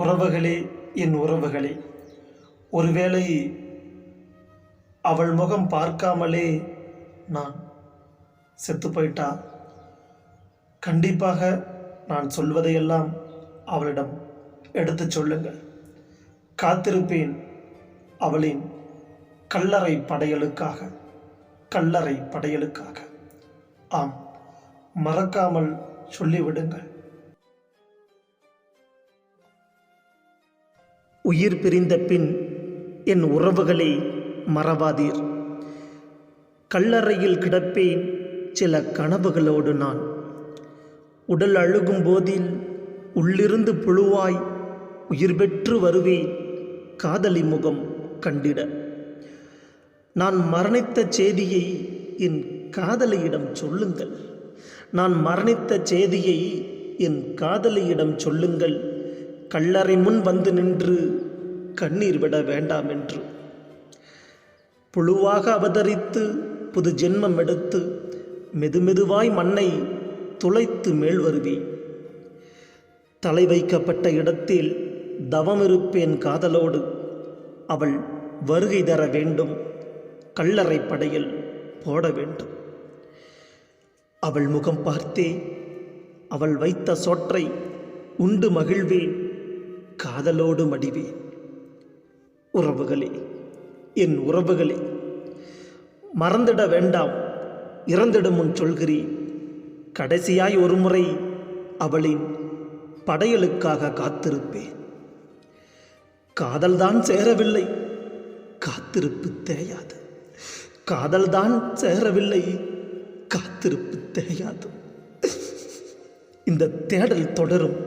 உறவுகளே, என் உறவுகளே, ஒருவேளை அவள் முகம் பார்க்காமலே நான் செத்து போயிட்டா, கண்டிப்பாக நான் சொல்வதையெல்லாம் அவளிடம் எடுத்துச் சொல்லுங்கள். காத்திருப்பேன் அவளின் கல்லறை படையலுக்காக. ஆம், மறக்காமல் சொல்லிவிடுங்கள். உயிர் பிரிந்த பின் என் உறவுகளை மறவாதீர். கல்லறையில் கிடப்பேன் சில கனவுகளோடு நான். உடல் அழுகும் போதில் உள்ளிருந்து புழுவாய் உயிர் பெற்று வருவேன் காதலி முகம் கண்டிட. நான் மரணித்த செய்தியை என் காதலியிடம் சொல்லுங்கள். நான் மரணித்த செய்தியை என் காதலியிடம் சொல்லுங்கள். கல்லறை முன் வந்து நின்று கண்ணீர் விட வேண்டாம் என்று. புழுவாக அவதரித்து புது ஜென்மம் எடுத்து மெதுமெதுவாய் மண்ணை துளைத்து மேல் வருவேன். தலை வைக்கப்பட்ட இடத்தில் தவமிருப்பேன் காதலோடு. அவள் வருகை தர வேண்டும், கல்லறை படையில் போட வேண்டும். அவள் முகம் பார்த்தே அவள் வைத்த சோற்றை உண்டு மகிழ்வேன், காதலோடு மடிவேன். உறவுகளே, என் உறவுகளே, மறந்திட வேண்டாம், இறந்திடும் முன் சொல்கிறேன். கடைசியாய் ஒரு முறை அவளின் படையலுக்காக காத்திருப்பேன். காதல்தான் சேரவில்லை, காத்திருப்பு தேயாது. காதல்தான் சேரவில்லை, காத்திருப்பு தேயாது. இந்த தேடல் தொடரும்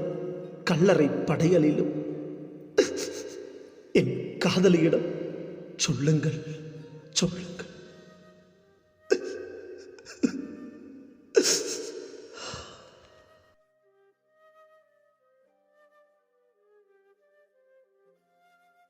கல்லறை படையலிலும். என் காதலியிடம் சொல்லுங்கள்.